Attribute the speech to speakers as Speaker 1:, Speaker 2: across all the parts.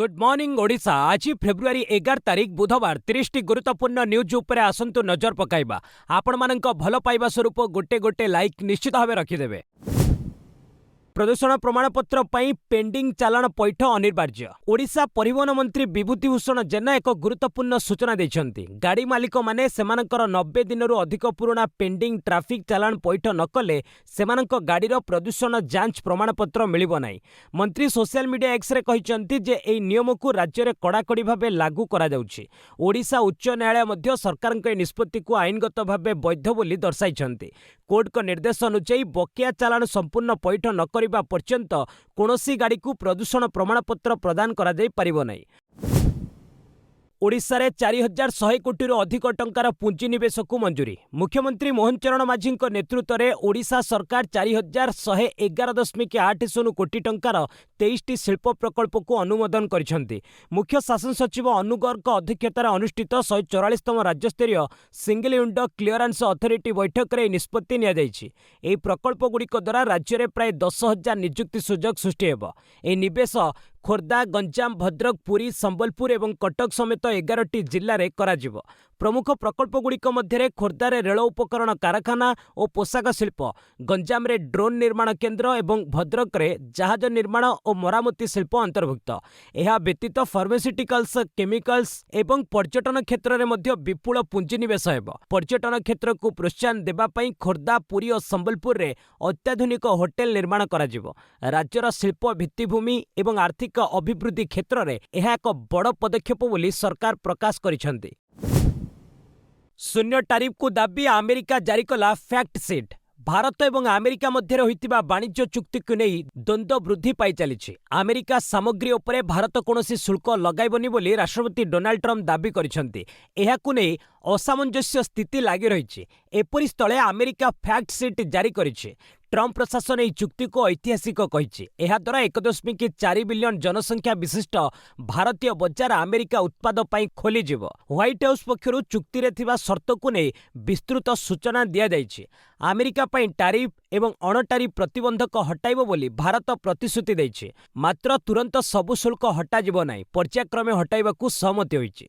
Speaker 1: Good morning Odisha. आज February 11 तारिख बुधवार 30 टी गुरुत्वपूर्ण न्यूज उपरे आसंतु नजर पकाइबा। आपण मानक भल पाइबा स्वरूप गोटे गोटे लाइक निश्चित भाव रखिदेवे। प्रदूषण प्रमाणपत्र पर पेंडिंग चालाण पैठ अनिवार्य। ओडिशा परिवहन मंत्री विभूति भूषण जेना एक गुरुत्वपूर्ण सूचना देछंती। गाड़ी मालिक माने सेमानकर 90 दिनरु अधिक पुराना पेंडिंग ट्रैफिक चालाण पैठ न कले सेमानक गाड़ीर प्रदूषण जांच प्रमाणपत्र मिलिबो नाही। मंत्री सोशल मीडिया एक्स रे कहिसंती जे एई नियम को राज्य रे कड़ाकड़ी भाबे लागू करा जाउछि। ओडिशा उच्च न्यायालय मध्य सरकारक निष्पत्ति को आईनगत भाबे वैध बोली दर्शाइछंती। कोर्ट को निर्देश अनुसार बकिया चालाण संपूर्ण पैठ न करिबा पर्यंत कोनोसी गाड़ी को प्रदूषण प्रमाणपत्र प्रदान करा जाई परिबो नाही। ओडिशा रे 4100 कोटी अधिक टंकार पुंजीनिवेश को मंजूरी। मुख्यमंत्री मोहन चरण माझी नेतृत्व में ओडिशा सरकार 4111.80 कोटी टंकार 23 टी शिल्प प्रकल्प को अनुमोदन करिसेंती। मुख्य शासन सचिव अनुगर अध्यक्षतार अनुष्ठित 144तम राज्यस्तरीय सिंगल विंडो क्लियरेंस अथॉरिटी बैठक में निष्पत्ति निया जायछि। एही प्रकल्प गुड़िक द्वारा राज्य में प्राय 10,000 नियुक्ति सुजोग सृष्टि हेबो। एही निवेश खोर्धा, गंजाम, भद्रक, पुरी, संबलपुर एवं कटक समेत 11टी जिल्ला रे कराजिबो। प्रमुख प्रकल्प गुड़िक मध्य खोर्धारे रेल उपकरण कारखाना और पोशाक शिल्प, गंजाम रे ड्रोन निर्माण केन्द्र एवं भद्रक रे जहाज निर्माण और मरामती शिल्प अंतर्भुक्त। यह व्यतीत फार्मास्यूटिकल्स, केमिकल्स एवं पर्यटन क्षेत्र में मध्य विपुल पुंजीनिवेश हेबो। पर्यटन क्षेत्र को प्रोत्साहन देबा पई खोर्धा, पुरी और संबलपुर रे अत्याधुनिक होटेल निर्माण कराजिबो। राज्यर शिल्प भित्तिभूमि एवं आर्थिक अभिवृद्धि क्षेत्र में यह एक बड़ पदक्षेप बोली सरकार प्रकाश करिसेंती। शून्य टारिफ को दाबी अमेरिका जारी कला फैक्ट सीट। भारत एवं अमेरिका मध्य होइतिबा वाणिज्य चुक्ति को नहीं द्वंद्व वृद्धि पाई चली। अमेरिका सामग्री उपरे भारत कोनोसी शुल्क लगाइबनी बोली राष्ट्रपति डोनाल्ड ट्रम्प दाबी करिसेंती। एहाकु नै असामंजस्य स्थिति लागि रहिछि। एपरि स्थले अमेरिका फैक्ट सीट जारी करिछि। ट्रम्प प्रशासन यह चुक्ति को ऐतिहासिक कहिछि। एहा द्वारा 1.4 बिलियन जनसंख्या विशिष्ट भारतीय बजार अमेरिका उत्पाद पई खोली जिवो। व्हाइट हाउस पक्षरु चुक्ति रे थिबा शर्त को नै विस्तृत सूचना दिया जायछि। अमेरिका पई टारिफ एवं अणटारिफ प्रतिबंधक हटाइबो बोली भारत प्रतिश्रुति दैछि। मात्र तुरंत सबु शुल्क हटा जिवो नाही, पर्यायक्रमे हटाइबाकू सहमति होइछि।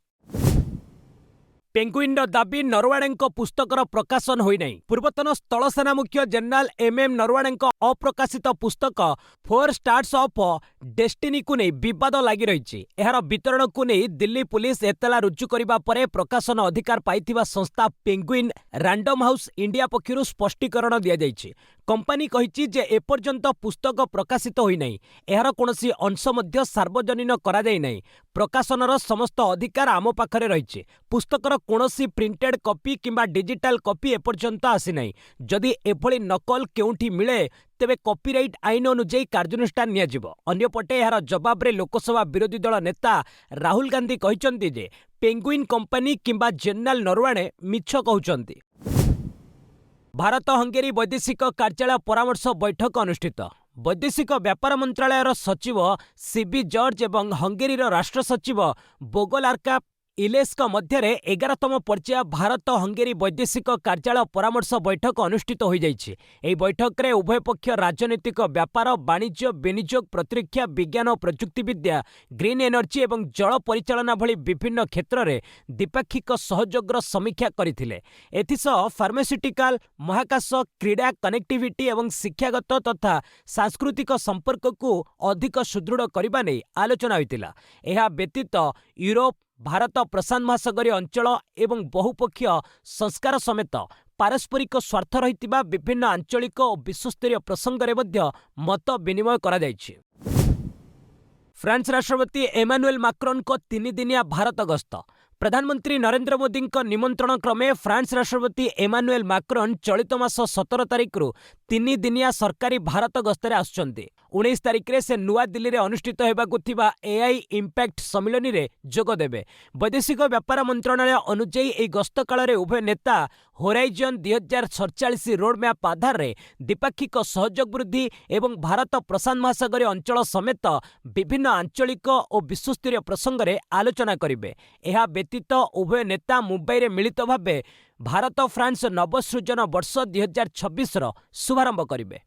Speaker 1: पेंगुइन दाबी नरवाणे पुस्तकर प्रकाशन होई नहीं। पूर्वतन स्थल सेना मुख्य जनरल एम नरवाणे अप्रकाशित पुस्तक 4 स्टार्स ऑफ डेस्टिनी को नहीं विवाद लगी रही। यार वितरण को नहीं दिल्ली पुलिस एतला रुजु करबा परे प्रकाशन अधिकार पाइथिबा संस्था पेंगुइन रैंडम हाउस इंडिया पक्षरु स्पष्टीकरण दिया जायछि। कंपनी कहिछि जे एपर्यंत पुस्तक प्रकाशित होई नहीं। यार कोनोसी अंश मध्य सार्वजनीन करा जाय नहीं। प्रकाशनर समस्त अधिकार आम पाखरे रहिछि। पुस्तकर कोनोसी प्रिंटेड कॉपी किंबा डिजिटल कॉपी एपर्यंत आसी नहीं। जदि एभली नकल केउठी मिले तेबे कॉपीराइट आईन अनुଯାयी कार्यानुष्ठान नियाजिबो। अन्यपटे यार जवाब रे लोकसभा विरोधी दल नेता राहुल गांधी कहिसंती जे पेंगुइन कंपनी किंबा जनरल नरवाणे मिछ कहउचंती। भारत हंगेरी वैदेशिक कार्यालय परामर्श बैठक अनुष्ठित। वैदेशिक व्यापार मंत्रालयर सचिव सीबी जॉर्ज एवं हंगेरीर राष्ट्र सचिव बोगोलार्का इलेस्क मध्य 11तम पर्याय भारत हंगेरी वैदेशिक कार्यालय परामर्श बैठक अनुष्ठित हो जाइछि। एही बैठक रे उभय पक्ष राजनीतिक व्यापार, वाणिज्य, विनियोग, प्रतिरक्षा, विज्ञान और प्रजुक्तिविद्या, ग्रीन एनर्जी एवं जल परिचालना भली विभिन्न क्षेत्र में द्विपाक्षिक सहयोगर समीक्षा करथिले। एथिसह फार्मास्यूटिकल, महाकाश, क्रीड़ा, कनेक्टिविटी एवं शिक्षागत तथा सांस्कृतिक संपर्क को अधिक सुदृढ़ करबा नै आलोचना होइतिला। एहा व्यतीत यूरोप, भारत प्रशांत महासागरीय अंचल एवं बहुपक्षीय संस्कार समेत पारस्परिक स्वार्थ रहितिबा विभिन्न आंचलिक और विश्वस्तरीय प्रसंग रे मध्य मत विनिमय करा जायछि। फ्रांस राष्ट्रपति एमानुएल मैक्रोन को 3 दिनिया भारत गस्त। प्रधानमंत्री नरेंद्र मोदी निमंत्रण क्रमे फ्रांस राष्ट्रपति एमानुएल मैक्रोन चलित मास 17 तारिख रु 3 दिनिया सरकारी भारत गस्तरे आसुचंती। 19 तारिख रे से नुआ दिल्ली रे अनुष्ठित हेबाकु थिबा एआई इंपैक्ट सम्मेलन रे जोग देबे। वैदेशिक व्यापार मंत्रालय अनुଯାयी एही गस्त काल रे उभय नेता होराइजन 2047 रोड मैप आधार रे द्विपाक्षिक सहयोग वृद्धि एवं भारत प्रशांत महासागरीय अंचल समेत विभिन्न आंचलिक और विश्वस्तरीय प्रसंग रे आलोचना करिवे। एहा व्यतीत उभय नेता मुंबई रे मिलित भावे भारत फ्रांस नवसृजन वर्ष 2026 शुभारंभ करिवे।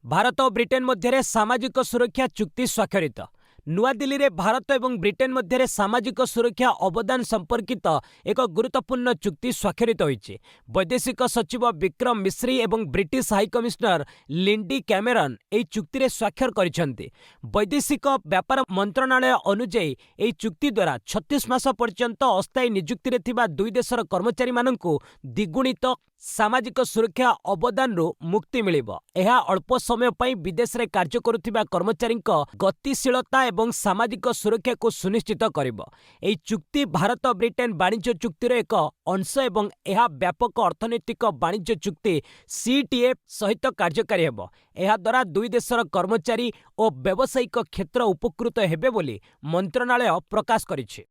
Speaker 1: भारत और ब्रिटेन मध्य सामाजिक सुरक्षा चुक्ति स्वाक्षरित। नुआदिल्ली रे भारत एवं ब्रिटेन मध्य सामाजिक सुरक्षा अवदान संपर्कित एक गुरुत्वपूर्ण चुक्ति स्वाक्षरित होइछि। वैदेशिक सचिव विक्रम मिश्री एवं British high commissioner Lindy Cameron एही चुक्ति रे स्वाक्षर करिसेंति। वैदेशिक व्यापार मंत्रणालय अनुଯାयी एही चुक्ति द्वारा 36 मास पर्यंत अस्थायी नियुक्ति रे थिबा दुई देशर कर्मचारी माननकु द्विगुणित सामाजिक सुरक्षा अवदान मुक्ति मिलिब। यह अल्प समय पई विदेश रे कार्य करुथिबा कर्मचारी गतिशीलता एवं सामाजिक सुरक्षा को सुनिश्चित करिब। एही चुक्ति भारत ब्रिटेन वाणिज्य चुक्तिर एक अंश एवं यह व्यापक अर्थनैतिक वाणिज्य चुक्ति CTF सहित कार्यकारी हेब। यह द्वारा दुई देशर कर्मचारी और व्यावसायिक क्षेत्र उपकृत हेबे बोली मंत्रणालय प्रकाश करिछि।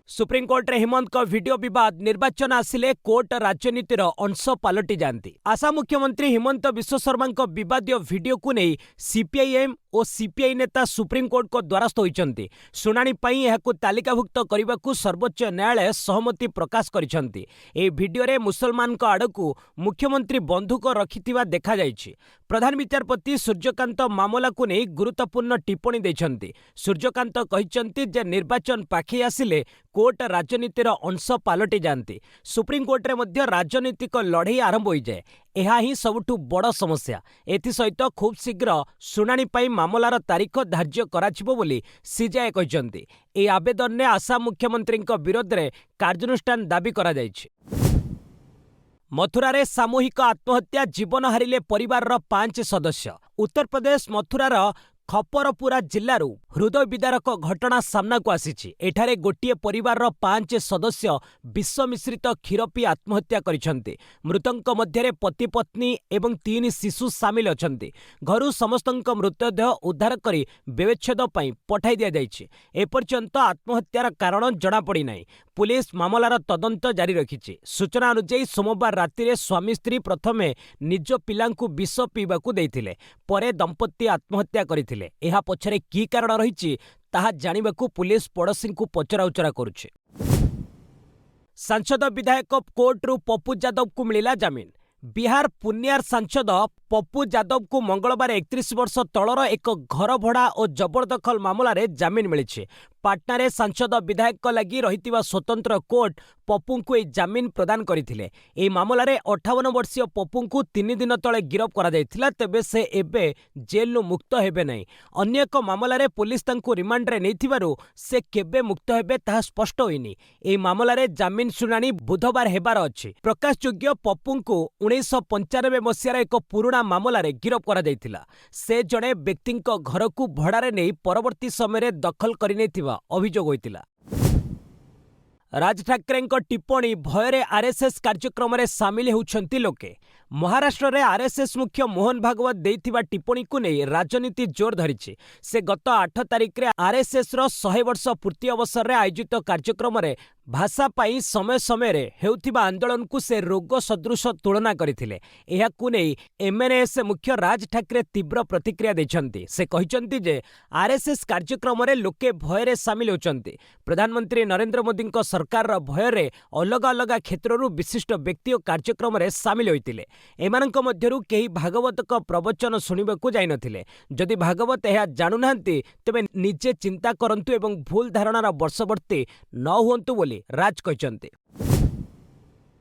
Speaker 1: सुप्रीमकोर्ट रे हेमंत का वीडियो विवाद निर्वाचन आसिले कोर्ट राजनीतिर अंश पलटि जाती। आसाम मुख्यमंत्री हेमंत विश्व शर्मा विवादीय वीडियो को नहीं CPIM और CPI नेता सुप्रीमकोर्ट को द्वारस्थ होइछन्ति। शुणाणी पई एहाकु तालिकाभुक्त करबाकू सर्वोच्च न्यायालय सहमति प्रकाश करिछन्ति। ए वीडियो रे मुसलमान का आड़कू मुख्यमंत्री बंधुक रखिथिबा देखा जाइछि। प्रधान विचारपति सूर्यकांत मामला को नहीं गुरुत्वपूर्ण टिप्पणी दैछन्ति। सूर्यकांत कहिछन्ति जे निर्वाचन पाखे आसिले कोर्ट राजनीतिर अंश पलटि जाती। सुप्रीमकोर्ट रे मध्य राजनीतिक लड़ाई आरंभ हो जाए। यह ही सबुठु बड़ समस्या। एसत खूब शीघ्र शुणाणी पाई मामलार तारीख धार्य कराजिबो बोली CJI कहिसंती। ए आवेदन ने आसाम मुख्यमंत्री विरोध में कार्यानुष्ठान दाबी करा जायछि। मथुरा रे सामूहिक आत्महत्या जीवन हारिले परिवार 5 सदस्य। उत्तर प्रदेश मथुरार खपरपुरा जिल्लारू हृदय विदारक घटना सामना को आसीछि। एठारे गोटिए परिवार 5 सदस्य विष मिश्रित क्षीर पी आत्महत्या करिसेंति। मृतक मध्य पति पत्नी एवं 3 शिशु सामिल अछंति। घरु समस्तक मृतदेह उद्धार करी व्यवच्छेद पई पठाई दिया जाइछि। एपर्यंत आत्महत्यार कारण जଣା पड़ी नाही। पुलिस मामलार तदंत जारी रखिछि। सूचना अनुसार सोमवार राति स्वामी स्त्री प्रथमे निज पिलांकु विष पीबाकू देइथिले, परे दंपति आत्महत्या करिथिले। एहा पछरे की कारण रहिछि ताहा जानिबाकू पुलिस पड़ोसी को पचराउचरा करुछि। सांसद विधायक कोर्टरू पप्पू यादव को मिलिला जामिन। बिहार पुनियार सांसद पप्पू यादव को मंगलवार 31 वर्ष तलर एक घर भड़ा और जबरदखल मामलें जामिन मिली। पाटना रे सांसद विधायक लगी रही स्वतंत्र कोर्ट पप्पू को जामिन प्रदान करथिले। ए मामलें 58 वर्षीय पप्पू को 3 दिन तले गिरफ करा जायथिला, तेबे से एबे जेलु मुक्त हेबे नहीं। अन्य एक मामलें पुलिस तांको रिमांड रे नेथिबारु से केबे मुक्त हेबे ताहा स्पष्ट होइनी। ए मामलें जामिन शुणाणी बुधवार हेबार अछि। प्रकाशयोग्य पप्पू को 1995 मसीहार एक पुराणा मामलें गिरफ करा जायथिला। से जड़े व्यक्ति घर को भड़ारे नहीं परवर्ती समय दखल कर अभियोग होइतिला। राज ठाकरे टिप्पणी भୟରେ आरएसएस कार्यक्रम में सामिल होउछन्ति लोके। महाराष्ट्र रे आरएसएस मुख्य मोहन भागवत देइथिबा टिप्पणी को नहीं राजनीति जोर धरिछि। से गत 8 तारिख रे आरएसएस रो 100 वर्ष पूर्ति अवसर रे आयोजित कार्यक्रम रे भाषा पाई समय समय रे हेउथिबा आंदोलन को से रोग सदृश तुलना करथिले। एहा को नहीं एमएनएस मुख्य राज ठाकरे तीव्र प्रतिक्रिया दैछन्ति। से कहिसन्ति जे आरएसएस कार्यक्रम रे लोके भୟରେ सामिल होचन्ति। प्रधानमंत्री नरेंद्र मोदी सरकार भୟରେ अलग अलग क्षेत्ररू विशिष्ट व्यक्ति और कार्यक्रम रे सामिल होइतिले। एमानंक मध्यरू केही भागवत का प्रवचन सुनिबाकू जाई नथिले। जदि भागवत एहा जानु नाहंती तबे निजे चिंता करंतु एवं भूल धारणार वर्षवर्ती न हुअंतु बोली राज कहिसन्ति।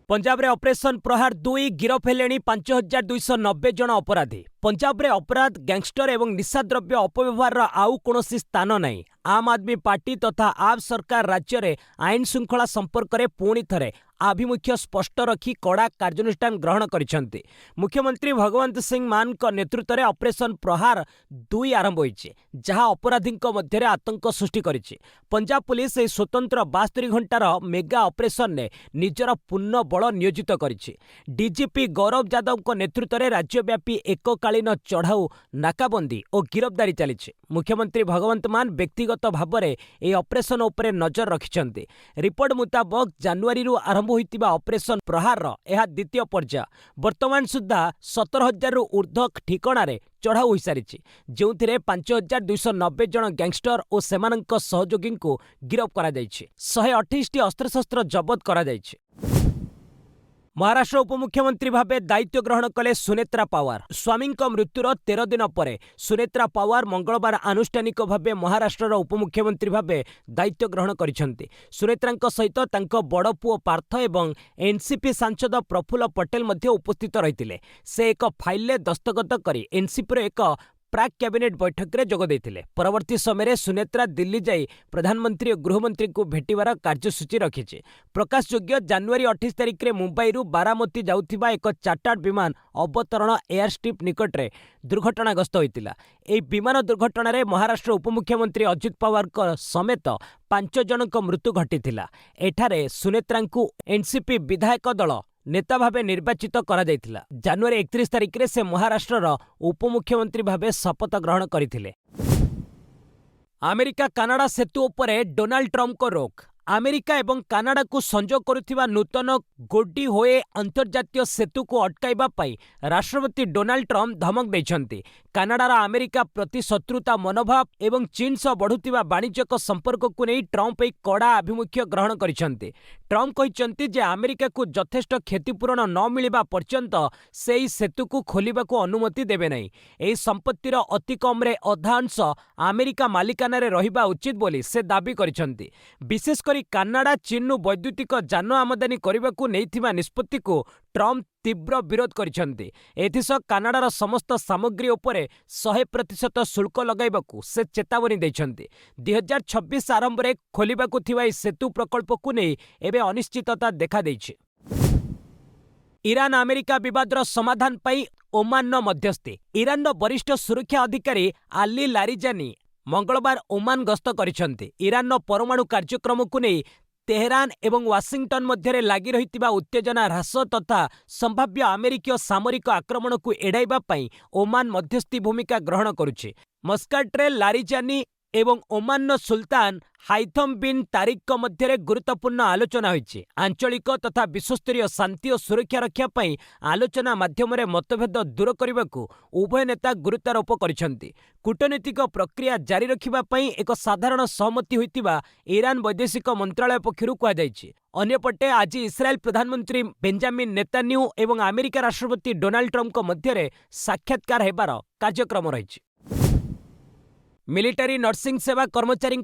Speaker 1: पंजाब रे ऑपरेशन प्रहार 2 गिरफ हेलेनी 5290 जन अपराधी। पंजाब रे अपराध गैंगस्टर एवं निशाद्रव्य अपव्यवहार आउ कोनोसी स्थान नहीं। आम आदमी पार्टी तथा आप सरकार राज्य रे आईन श्रृंखला संपर्क में पुणी थरे आभिमुख्य स्पष्ट रखी कड़ा कार्यानुष्ठान ग्रहण करिसेंति। मुख्यमंत्री भगवंत सिंह मान का नेतृत्व में ऑपरेशन प्रहार 2 आरंभ होइछे, जहां अपराधी मध्य आतंक सृष्टि करिछि। पंजाब पुलिस ए स्वतंत्र 72 घंटार मेगा ऑपरेशन ने निजर पूर्ण बल नियोजित करिछि। डीजीपी गौरव यादव को नेतृत्व में राज्यव्यापी एककालीन चढ़ाऊ नाकाबंदी और गिरफ्तारी चली। मुख्यमंत्री भगवंत मान व्यक्तिगत भाव में ए ऑपरेशन उपरे नजर रखिछन्ति। रिपोर्ट मुताबक जनवरी आरंभ होइतिबा ऑपरेशन प्रहार यह द्वितीय पर्याय। वर्तमान सुधा 17,000 रु ऊर्ध्व ठिकाणारे चढ़ाऊ हो सारी, जो 5290 जन गैंगस्टर और सेमानंक सहयोगी को गिरफ करा जायछि। 128 अस्त्रशस्त्र जबत करा जायछि। महाराष्ट्र उपमुख्यमंत्री भावे दायित्व ग्रहण कले सुनेत्रा पावार। स्वामी मृत्युर 13 दिन पर सुनेत्रा पावार मंगलवार आनुष्ठानिक भावे महाराष्ट्र उपमुख्यमंत्री भावे दायित्व ग्रहण करिसेंती। सुनेत्रांक सहित तांको बड़ पुओ पार्थ एवं एनसीपी सांसद प्रफुल्ल पटेल मध्य उपस्थित रहिथिले। से एक फाइल दस्तखत करी एनसीपी एक प्राक कैबिनेट बैठक में जोग देथिले। परवर्ती समय सुनेत्रा दिल्ली जाई प्रधानमंत्री और गृहमंत्री को भेटिबार कार्यसूची रखिছে। प्रकाशयोग्य जनवरी 28 तारिख में मुंबई बारामती जाउथिबा एक चार्टर्ड विमान अवतरण एयर स्ट्रिप निकट में दुर्घटनाग्रस्त होइतिला। एही विमान दुर्घटना रे महाराष्ट्र उपमुख्यमंत्री अजित पवार समेत 5 जनक मृत्यु घटिथिला। एठारे सुनेत्रांकु एनसीपी विधायक दल नेता भावे निर्वाचित करा जायतिला। जनवरी 31 तारिख में से महाराष्ट्र उपमुख्यमंत्री भावे शपथ ग्रहण करथिले। अमेरिका कनाडा सेतु उपरे डोनाल्ड ट्रम्प को रोक। अमेरिका एवं कनाडा को संजोग करुथिबा नूतन गोडी होए अंतर्जातीय सेतु को अटकाइबा पाई राष्ट्रपति डोनाल्ड ट्रम्प धमक दैछंती। कनाडार अमेरिका प्रति शत्रुता मनोभाव एवं चीन सह बढ़ुथिबा वाणिज्यिक संपर्क को नहीं ट्रम्प एक कड़ा आभिमुख्य ग्रहण करिसेंती। ट्रम्प कहिसेंती जे अमेरिका को यथेष्ट क्षतिपूरण न मिलिबा पर्यंत सेई सेतु को खोलिबाको अनुमति देबे नहीं। एही संपत्तिर अति कमरे अधा अंश अमेरिका मालिकाना रे रहिबा उचित बोली से दाबी करिसेंती। विशेष कनाडा चीन वैद्युतिक जान आमदानी करने नहीं निष्पत्ति को ट्रम्प तीव्र विरोध करिसेंती। एथिसह कनाडार समस्त सामग्री उपरे 100% शुल्क लगाइबाकू से चेतावनी दैछंती। 2026 आरंभ में खोलिबाकू थिबा सेतु प्रकल्प को नहीं एबे अनिश्चितता देखा दैछि। ईरान अमेरिका विवादर समाधान पाई ओमान मध्यस्थी। ईरान वरिष्ठ सुरक्षा अधिकारी आली लारिजानी मंगलवार ओमान गस्त करिसेंती। ईरान परमाणु कार्यक्रम को नहीं तेहरान एवं वाशिंगटन मध्य लगी रही उत्तेजना ह्रास तथा संभाव्य अमेरिकीय सामरिक आक्रमण को एड़ाइबा पई ओमान मध्यस्थी भूमिका ग्रहण करुछि। मस्काट्रे लारिजानी एवं ओमान सुल्तान हाइथम बिन तारिक मध्य गुरुत्वपूर्ण आलोचना होइछि। आंचलिक तथा विश्वस्तरीय शांति और सुरक्षा रक्षा पई आलोचना माध्यम मतभेद दूर करने को उभय नेता गुरुत्वारोप करिसेंती। कूटनीतिक प्रक्रिया जारी रखिबा पई एक साधारण सहमति होइतिबा ईरान वैदेशिक मंत्रालय पक्षरु कहा जायछि। अन्यपटे आज इस्राएल प्रधानमंत्री बेंजामिन नेतान्याहू एवं अमेरिका राष्ट्रपति डोनाल्ड ट्रम्प मध्य साक्षात्कार हेबार कार्यक्रम रहिछि। मिलिटारी नर्सिंग सेवा कर्मचारी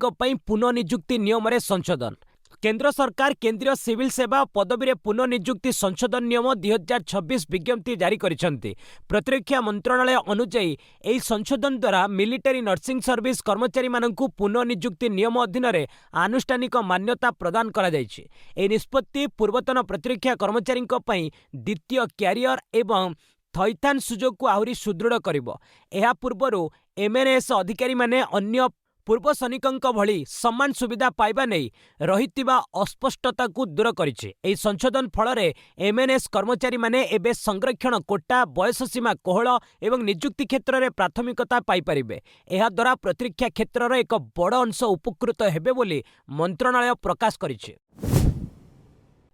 Speaker 1: पुनःनिजुक्ति नियम रे संशोधन। केंद्र सरकार केंद्रीय सिविल सेवा पदवी रे पुनःनिजुक्ति संशोधन नियम 2026 विज्ञप्ति जारी करिसेंती। प्रतिरक्षा मंत्रणालय अनुसार एही संशोधन द्वारा मिलिटारी नर्सिंग सर्विस कर्मचारी माननकु पुनःनिजुक्ति नियम अधीन रे आनुष्ठानिक मान्यता प्रदान करा जायछि। एही निष्पत्ति पूर्वतन प्रतिरक्षा कर्मचारी पई द्वितीय क्यारियर एवं थैथान सुजोग को आहुरी सुदृढ़ करिबो। एहा पूर्वरु एमएनएस अधिकारी माने अन्य पूर्व सैनिकंक भली समान सुविधा पाइबा नहीं रहितिबा अस्पष्टता को दूर करिछि। एही संशोधन फल रे एमएनएस कर्मचारी माने एबे संरक्षण कोटा बयस सीमा कोहल एवं निजुक्ति क्षेत्र में प्राथमिकता पाई परिबे। एहा द्वारा प्रतिरक्षा क्षेत्र एक बड़ अंश उपकृत हेबे बोली मंत्रणालय प्रकाश करिछि।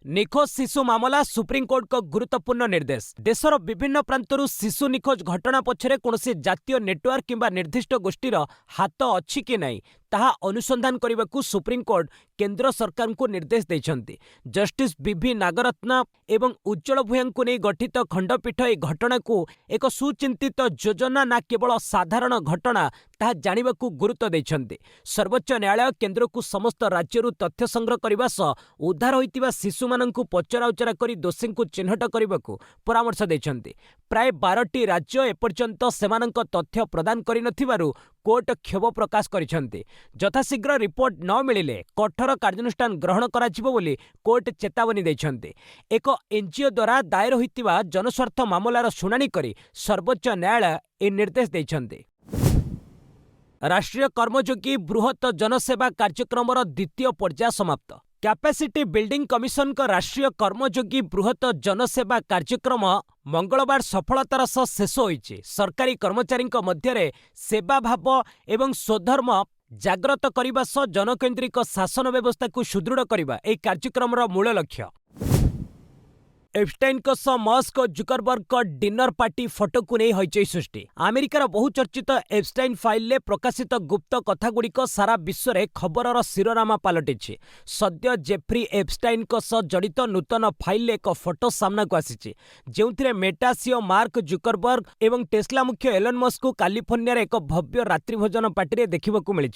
Speaker 1: निखोज शिशु मामला सुप्रीमकोर्ट को गुरुत्वपूर्ण निर्देश। देशर विभिन्न प्रांतरु शिशु निखोज घटना पछरे कोनोसी जातीय नेटवर्क किंबा निर्दिष्ट गोष्ठीर हाथ अछि कि नहीं ताहा अनुसंधान करने सुप्रीमकोर्ट केंद्र सरकार को निर्देश देछंती। जस्टिस बीवी नागरत्न एवं उज्जवल भूया को नहीं गठित खंडपीठ ए घटना को एक सुचिंतित योजना ना केवल साधारण घटना ताहा जानिबाकू गुरुत्व देछंती। सर्वोच्च न्यायालय केंद्र को समस्त राज्यरू तथ्य संग्रह करने सह उद्धार होइतिबा शिशु माननकू पचराउचरा करी दोषी को चिन्हट करने परामर्श देछंती। प्राय 12टी राज्य एपर्यंत सेमानंक तथ्य प्रदान करि नथिबारु कोर्ट क्षोभ प्रकाश करिसेंती। यथाशीघ्र रिपोर्ट न मिलिले कठोर कार्यानुष्ठान ग्रहण कराजिबो बोली कोर्ट चेतावनी दैछंती। एक एनजीओ द्वारा दायर होइतिबा जनस्वार्थ मामलार शुणाणी करी सर्वोच्च न्यायालय ए निर्देश दैछंती। राष्ट्रीय कर्मयोगी बृहत जनसेवा कार्यक्रमर द्वितीय पर्याय समाप्त। कैपेसिटी बिल्डिंग कमिशन का राष्ट्रीय कर्मयोगी बृहत जनसेवा कार्यक्रम मंगलवार सफलतार सह शेष होइछि। सरकारी कर्मचारी मध्य सेवा भाव एवं स्वधर्म जाग्रत करने सह जनकेन्द्रिक शासन व्यवस्था को सुदृढ़ करने यह कार्यक्रम मूल लक्ष्य। एप्स्टाइन सह मस्क और जुकरबर्ग डिनर पार्टी फोटो को नहीं हईचई सृष्टि। अमेरिकार बहुचर्चित एप्स्टाइन फाइल में प्रकाशित गुप्त कथागुड़िक सारा विश्व में खबरर शिरोनामा पलटिछि। सद्य जेफ्री एप्स्टाइन सह जड़ित नूतन फाइल एक फोटो सामना को आसी जो मेटा सीईओ मार्क जुकरबर्ग एवं टेस्ला मुख्य एलन मस्क को कैलिफोर्निया एक भव्य रात्रिभोजन पार्टी देखा मिली।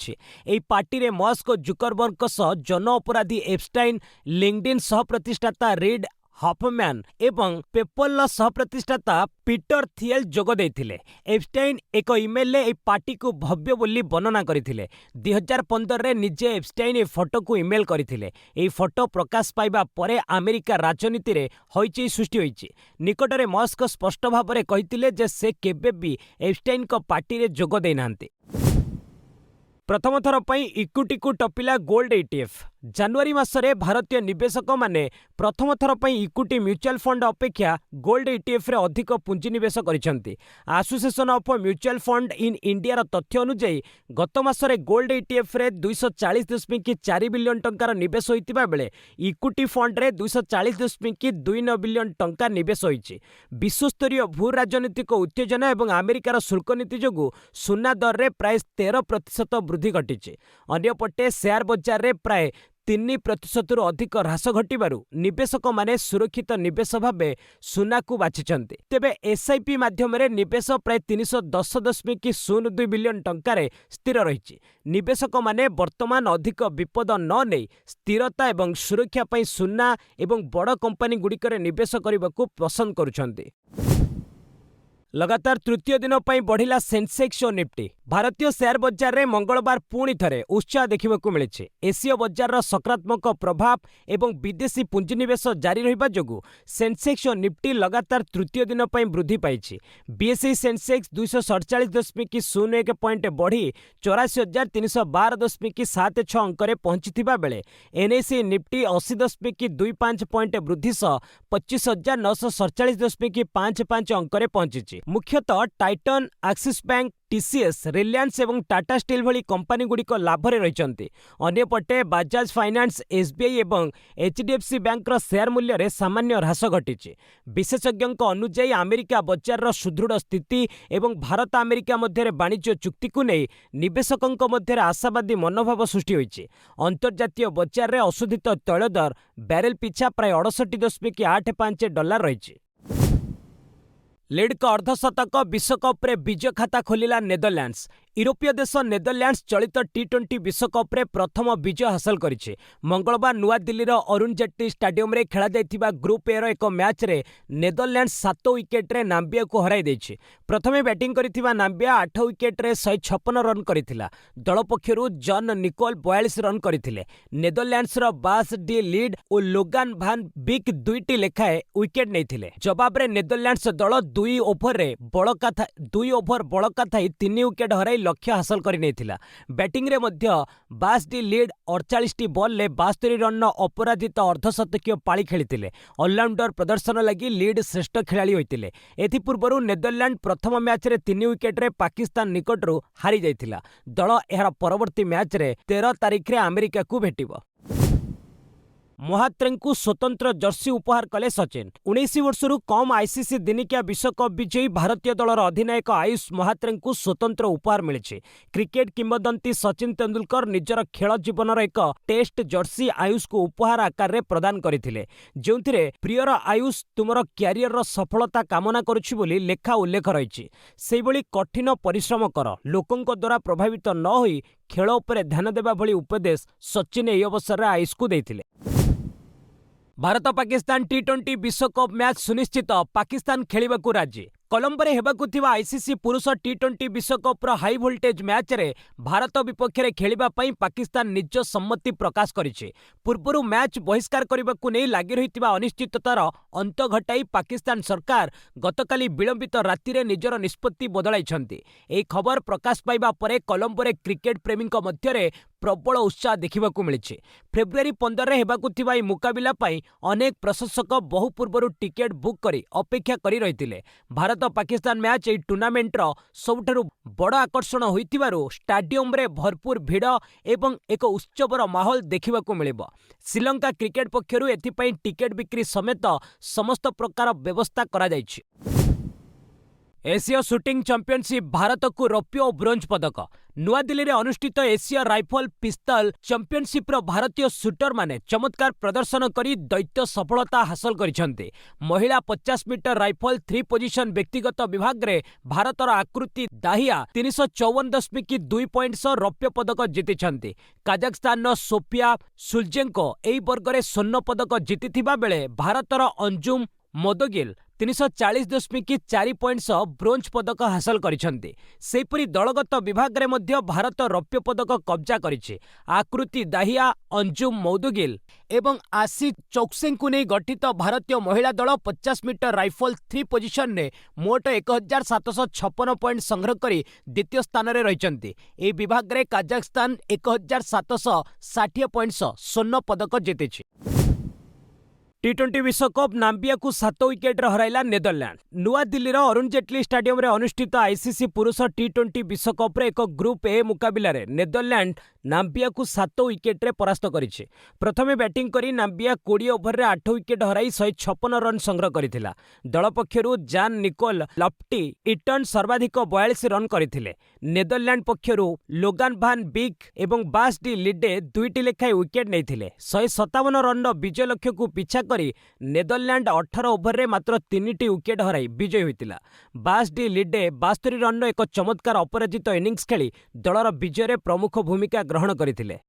Speaker 1: यह पार्टी में मस्क और जुकरबर्ग सह जन अपराधी एप्स्टाइन, लिंक्डइन सह प्रतिष्ठाता रीड हफमैन एवं पेपल सह प्रतिष्ठाता पीटर थिएल जोग देथिले। एप्स्टाइन एक इमेल ए पार्टी को भव्य बोली वर्णना करथिले। 2015 रे निजे एप्स्टाइन ए फोटो को इमेल करथिले। एही फोटो प्रकाश पाइबा परे अमेरिका राजनीति रे हईचई सृष्टि होईची। निकटरे मस्क स्पष्ट भाव में कहिथिले जे से केबे भी एप्स्टाइन को पार्टी रे जोग देई नांते। प्रथम थर पई इक्विटी को टपिला गोल्ड ETF। जनवरी मासरे भारतीय निवेशक माने प्रथम थर पई इक्विटी म्यूचुअल फंड अपेक्षा गोल्ड ETF रे अधिक पुंजी निवेश करिसेंती। Association of mutual fund in India रा तथ्य अनुसार गत मासरे गोल्ड ETF रे 240.4 बिलियन टंकार निवेश होइतिबा बेले इक्विटी फंड रे 240.29 बिलियन टंका निवेश होइछि। विश्वस्तरीय भू राजनीतिक उत्तेजना एवं अमेरिकार शुल्क नीति जोगु सुना दर रे प्राय 13% वृद्धि घटिछि। अन्यपटे शेयर बजार रे प्राय 3% अधिक ह्रास घटिबारु निवेशक माने सुरक्षित निवेश भावे सुना को बाछिछन्ते। तेबे SIP माध्यम रे निवेश प्राय 310.02 बिलियन टंकारे स्थिर रहिछि। निवेशक माने वर्तमान अधिक विपद न नै स्थिरता एवं सुरक्षा पई सुना एवं बड़ कंपनी गुड़िकरे निवेश करबाकू पसंद करुछन्ते। लगातार तृतीय दिन पर बढ़िला सेंसेक्स और निफ्टी। भारतीय शेयर बजार में मंगलवार पुणी थरे उत्साह देखा मिली। एसीय बजार सकारात्मक प्रभाव एवं विदेशी पुंजीनिवेश जारी रहिबा जोगु सेंसेक्स और निफ्टी लगातार तृतीय दिन पर वृद्धि पाइछि। बीएसई सेंसेक्स 247.01 पॉइंट बढ़ी 84,312.76 अंक पहुंचीथिबा बेले एनएसई निफ्टी 80.25 पॉइंट वृद्धि सह 25,947.55 अंक पहुंची। मुख्यतः Titan, axis bank, TCS, Reliance एवं टाटा स्टील भली कंपनी गुड़िक लाभरे रहिचंती। अन्यपटे बजाज फाइनेंस, एसबीआई एवं एचडीएफसी बैंक शेयर मूल्य रे सामान्य ह्रास घटिछि। विशेषज्ञों अनुसार अमेरिका बजार सुदृढ़ स्थिति एवं भारत अमेरिका मध्य वाणिज्य चुक्ति को नहीं निवेशकों मध्य आशावादी मनोभाव सृष्टि होइछि। अंतर्जातीय बजार रे अशोधित तैल दर बैरेल पिछा प्राय 68.85 डॉलर रहिछि। लीड का अर्धशतक विश्वकप रे विजय खाता खोलिला नेदरलैंड्स। यूरोपीय देश नेदरलैंड्स चलित टी20 विश्वकप रे प्रथम विजय हासिल करिछि। मंगलवार नुआ दिल्ली अरुण जेटली स्टाडियम रे खेला जाइथिबा ग्रुप ए रो एक मैच रे नेदरलैंड्स 7 विकेट रे नाम्बिया को हराई दैछि। प्रथमे बैटिंग करिथिबा नाम्बिया 8 विकेट रे 156 रन करिथिला। दल पक्षरु जॉन निकोल 42 रन करिथिले। नेदरलैंड्स रो बास डी लीड और लोगान भान बिक दुईटी लेखाए विकेट नैथिले। जवाब रे नेदरलैंड्स दल 2 ओभर बड़का थाई 3 विकेट हराई लक्ष्य हासिल कर नहीं। बैटिंग रे मध्य बास डी लीड 48 बॉल ले 72 रन अपराजित अर्धशतकीय पाली खेली। ऑलराउंडर प्रदर्शन लगी लीड श्रेष्ठ खिलाड़ी होते। एथिपूर्व नेदरलैंड प्रथम मैच रे 3 विकेट रे पाकिस्तान निकटरू हारी जाइथिला। दल एहार परवर्ती मैच रे 13 तारिख रे अमेरिका को भेटिबो। मोहात्रेंकु स्वतंत्र जर्सी उपहार कले सचिन। 19 वर्षरू कम आईसीसी दिनिकिया विश्वकप विजयी भारतीय दलर अधिनायक आयुष मोहात्रेंकु स्वतंत्र उपहार मिली। क्रिकेट किंवदंती सचिन तेंदुलकर निजर खेल जीवनर एक टेस्ट जर्सी आयुष को उपहार आकार रे प्रदान करथिले। जोंथिरे प्रियर आयुष तुमर क्यारियर सफलता कामना करुछि बोली लेखा उल्लेख रहिछि। सेइबोली कठिन परिश्रम कर, लोकंक द्वारा प्रभावित न होई खेल उपरे ध्यान देबा भली उपदेश सचिन एही अवसर रे आयुष को देथिले। भारत पाकिस्तान टी20 विश्वकप मैच सुनिश्चित, पाकिस्तान खेलिबाकू राजी। कोलंबो रे हेबाकू थिबा आईसीसी पुरुष टी20 विश्वकप हाई वोल्टेज मैच रे भारत विपक्ष रे खेलिबा पई पाकिस्तान निज सम्मति प्रकाश करिछि। पूर्वरु मैच बहिष्कार करबाकू नै लागि रहितिबा अनिश्चिततार अंत घटाई पाकिस्तान सरकार गतकाली विलंबित राति रे निजर निष्पत्ति बदलाइछन्ति। एही खबर प्रकाश पाइबा परे कोलंबो रे क्रिकेट प्रेमीक मध्य रे प्रबल उत्साह देखा मिली। फेब्रुआरी 15 रे हेबाकु थिबा मुकाबिला पाई अनेक प्रशंसक बहु पूर्व टिकेट बुक करी अपेक्षा करी रहिथिले। भारत पाकिस्तान मैच एई टूर्नामेंटर सबुठारु बड़ आकर्षण होइतिबारु स्टाडियम रे भरपूर भिड़ एवं एक उत्सवर माहौल देखा मिलिबो। श्रीलंका क्रिकेट पक्षरु एथिपाई टिकेट बिक्री समेत समस्त प्रकार व्यवस्था करा जायछि। एशिया शूटिंग चैंपियनशिप भारत को रौप्य और ब्रोंज पदक। नुआ दिल्ली में अनुष्ठित एशिया राइफल पिस्तल चैंपियनशिप भारतीय शूटर माने चमत्कार प्रदर्शन करी दैत्य सफलता हासिल करिसेंते। महिला 50 मीटर राइफल 3 पोजिशन व्यक्तिगत विभाग रे भारतर आकृति दाहिया 354.2 पॉइंट रौप्य पदक जीतिछंती। काजाखस्तान सोफिया सुलजेंको एई वर्ग रे स्वर्ण पदक जीतिथिबा बेले भारतर अंजुम मोदगिल 340.4 पॉइंट्स ब्रोंज पदक हासिल करिसेंते। सेहिपरि दलगत विभाग रे मध्य भारत रौप्य पदक कब्जा करिछि। आकृति दाहिया, अंजुम मौदुगिल एवं आशी चौक्सेंकु नै गठित भारतीय महिला दल 50 मीटर राइफल 3 पोजिशन ने मोट 1756 पॉइंट संग्रह करी द्वितीय स्थान रे रहिसेंते। ए विभाग रे काजाखस्तान 1760 पॉइंट्स स्वर्ण पदक जीतिछि। टी20 विश्वकप नाम्बिया को 7 विकेट हराइला नेदरलैंड। नुआ दिल्लीर अरुण जेटली स्टाडियम रे अनुष्ठित आईसीसी पुरुष टी20 विश्वकप रे एक ग्रुप ए मुकाबिला रे नेदरलैंड नाम्बिया को 7 विकेट रे परास्त करिछि। प्रथमे बैटिंग करी नाम्बिया 20 ओभर रे 8 विकेट हराई 156 रन संग्रह करिथिला। दल पक्षरु जान निकोल लफ्टी इटन सर्वाधिक 42 रन करिथिले। नेदरलैंड पक्षरु लोगान भान बिग एवं बास डी लिडे दुईटी लेखाएं विकेट नैथिले। 157 रन विजय लक्ष्य को पिछा करी नेदरलैंड 18 ओभर रे मात्र 3टी विकेट हराई विजय होइतिला। बास डी लिडे 72 रन एक चमत्कार अपराजित इनिंग्स खेली दलर विजय रे प्रमुख भूमिका ग्रहण करथिले।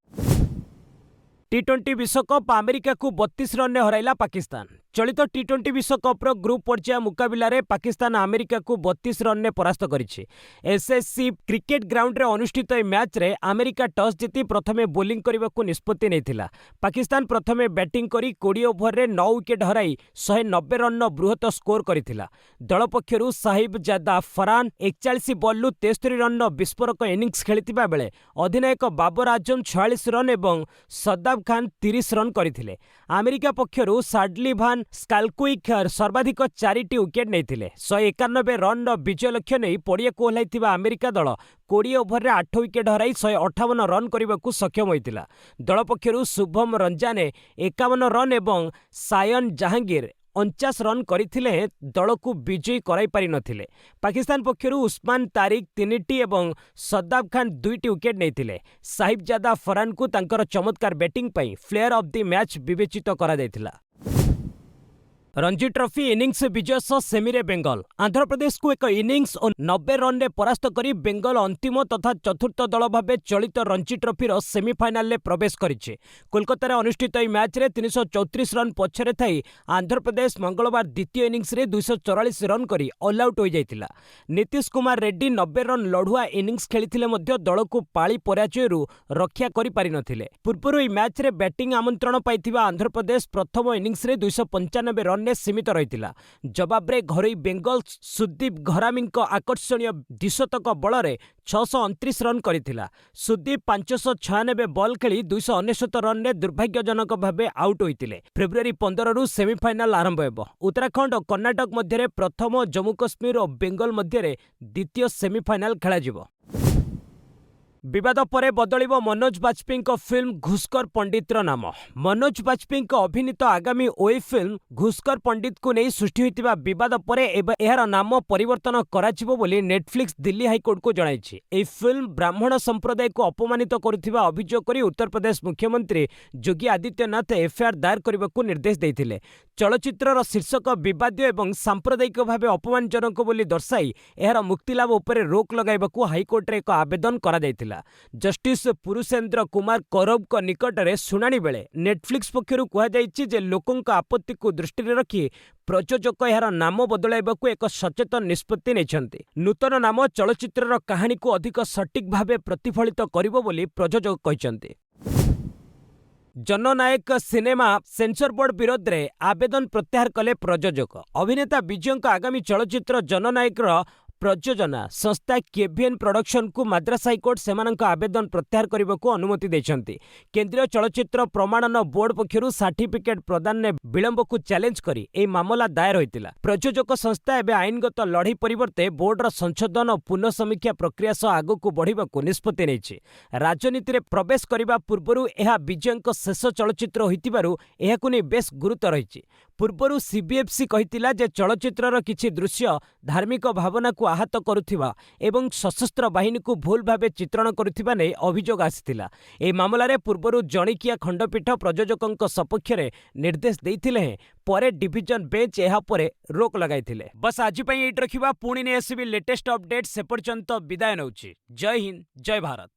Speaker 1: टी20 विश्वकप अमेरिका को 32 रन हराइला पाकिस्तान। चलित टी20 विश्वकप ग्रुप पर्याय मुकाबिला रे पाकिस्तान अमेरिका को 32 रन ने परास्त करिछि। एसएससी क्रिकेट ग्राउंड रे अनुष्ठित मैच रे अमेरिका टॉस जीति प्रथमे बोलिंग करने को निष्पत्ति नैथिला। पाकिस्तान प्रथमे बैटिंग करी 20 ओभर रे 9 विकेट हराई 190 रन बृहत स्कोर करिथिला। दल पक्षरु साहिब जादा फरहान 41 बॉल 73 रन विस्फोरक इनिंग्स खेलिथिबा बेले अधिनायक बाबर आजम 46 रन एवं सद्दाम खान 30 रन करथिले। अमेरिका पक्षरु साडली भान स्कालकुइक सर्वाधिक 4टी विकेट नैथिले। 191 रन विजय लक्ष्य नहीं पड़िया को ओह्लाइथिबा अमेरिका दल 20 ओभर रे 8 विकेट हराई 158 रन करने को सक्षम होइतिला। दल पक्षरु शुभम रंजाने 51 रन एवं सायन जहांगीर 49 रन करथिले दल को विजयी कराई पारि नथिले। पाकिस्तान पक्षरु उस्मान तारिक 3टी एवं सद्दाम खान 2टी विकेट नैथिले। साहिबजादा फरहान को तांकर चमत्कार बैटिंग पई प्लेयर ऑफ द मैच विवेचित करा जायतिला। रणजी ट्रॉफी इनिंग्स विजय सह सेमीरे बेंगल। आंध्र प्रदेश को एक इनिंग्स और 90 रन रे परास्त करी बेंगल अंतिम तथा चतुर्थ दल भावे चलित रणजी ट्रॉफी सेमीफाइनाल रे प्रवेश करिछि। कोलकाता रे अनुष्ठित ई मैच रे 334 रन पछरे थाई आंध्र प्रदेश मंगलवार द्वितीय इनिंग्स रे 244 रन करी ऑल आउट हो जाइतिला। नीतीश कुमार रेड्डी 90 रन लढुआ इनिंग्स खेलिथिले मध्य दल को पाळी पराजयरु रक्षा करि पारि नथिले। पूर्वरु ई मैच रे बैटिंग आमंत्रण पाइथिबा आंध्र प्रदेश प्रथम इनिंग्स रे 295 रन ने सीमित रहितिला। जवाब रे घरोई बेंगल सुदीप घरामी आकर्षणीय द्विशतक बल रे 629 रन करिथिला। सुदीप 596 बॉल खेली 299 रन ने दुर्भाग्यजनक भावे आउट होइतिले। फेब्रुआरी 15 रु सेमीफाइनाल आरंभ हेबो। उत्तराखंड और कर्नाटक मध्य प्रथम, जम्मू काश्मीर और बेंगल मध्य द्वितीय सेमीफाइनाल खेला जिवो। विवाद परे बदलिबो मनोज बाजपेयी फिल्म घुसखोर पंडितर नाम। मनोज बाजपेयी अभिनीत आगामी ओए फिल्म घुसखोर पंडित को नहीं सृष्टि होइतिबा विवाद परे एहार नाम परिवर्तन कराजिबो बोली नेटफ्लिक्स दिल्ली हाईकोर्ट को जणाइछि। एही फिल्म ब्राह्मण संप्रदाय को अपमानित करुथिबा अभियोग करी उत्तर प्रदेश मुख्यमंत्री योगी आदित्यनाथ एफआईआर दायर करबाकू निर्देश देइथिले। चलचित्रर शीर्षक विवादीय एवं सांप्रदायिक भावे अपमानजनक बोली दर्शाई एहार मुक्तिलाभ उपरे रोक लगाइबाकू हाईकोर्ट रे एक आवेदन करा जाइथिला। जस्टिस पुरुषेंद्र कुमार कौरव निकट में शुणाणी बेले नेटफ्लिक्स पक्षरु कहा जाइछि जे लोकंक आपत्ति को दृष्टि रखी प्रयोजक यार नाम बदलाइबाकू एक सचेतन निष्पत्ति नेछन्ति। नूतन नाम चलचित्रर कहानी को अधिक सटीक भावे प्रतिफलित करिबो बोली प्रयोजक कहिसन्ति। जननायक सिनेमा सेंसर बोर्ड विरोध में आवेदन प्रत्याहार कले प्रयोजक। अभिनेता विजय आगामी चलचित्र जननायक ପ୍ରଯୋଜନା ସଂସ୍ଥା କେଭିଏନ୍ ପ୍ରଡକ୍ସନକୁ ମାଦ୍ରାସ ହାଇକୋର୍ଟ ସେମାନଙ୍କ ଆବେଦନ ପ୍ରତ୍ୟାହାର କରିବାକୁ ଅନୁମତି ଦେଇଛନ୍ତି। କେନ୍ଦ୍ରୀୟ ଚଳଚ୍ଚିତ୍ର ପ୍ରମାଣନ ବୋର୍ଡ ପକ୍ଷରୁ ସାର୍ଟିଫିକେଟ୍ ପ୍ରଦାନରେ ବିଳମ୍ବକୁ ଚ୍ୟାଲେଞ୍ଜ କରି ଏହି ମାମଲା ଦାୟର ହୋଇଥିଲା। ପ୍ରଯୋଜକ ସଂସ୍ଥା ଏବେ ଆଇନଗତ ଲଢ଼େଇ ପରିବର୍ତ୍ତେ ବୋର୍ଡର ସଂଶୋଧନ ଓ ପୁନଃ ସମୀକ୍ଷା ପ୍ରକ୍ରିୟା ସହ ଆଗକୁ ବଢ଼ିବାକୁ ନିଷ୍ପତ୍ତି ନେଇଛି। ରାଜନୀତିରେ ପ୍ରବେଶ କରିବା ପୂର୍ବରୁ ଏହା ବିଜୟଙ୍କ ଶେଷ ଚଳଚ୍ଚିତ୍ର ହୋଇଥିବାରୁ ଏହାକୁ ନେଇ ବେଶ୍ ଗୁରୁତ୍ୱ ରହିଛି। ପୂର୍ବରୁ ସିବିଏଫ୍ସି କହିଥିଲା ଯେ ଚଳଚ୍ଚିତ୍ରର କିଛି ଦୃଶ୍ୟ ଧାର୍ମିକ ଭାବନାକୁ ଆହତ କରୁଥିବା ଏବଂ ସଶସ୍ତ୍ର ବାହିନୀକୁ ଭୁଲ ଭାବେ ଚିତ୍ରଣ କରୁଥିବା ନେଇ ଅଭିଯୋଗ ଆସିଥିଲା। ଏହି ମାମଲାରେ ପୂର୍ବରୁ ଜଣିକିଆ ଖଣ୍ଡପୀଠ ପ୍ରଯୋଜକଙ୍କ ସପକ୍ଷରେ ନିର୍ଦ୍ଦେଶ ଦେଇଥିଲେ ହେଁ ପରେ ଡିଭିଜନ ବେଞ୍ଚ ଏହା ଉପରେ ରୋକ ଲଗାଇଥିଲେ। ବସ୍ ଆଜି ପାଇଁ ଏଇଠି ରଖିବା, ପୁଣି ନେଇ ଆସିବି ଲେଟେଷ୍ଟ ଅପଡେଟ୍। ସେ ପର୍ଯ୍ୟନ୍ତ ବିଦାୟ ନେଉଛି। ଜୟ ହିନ୍ଦ, ଜୟ ଭାରତ।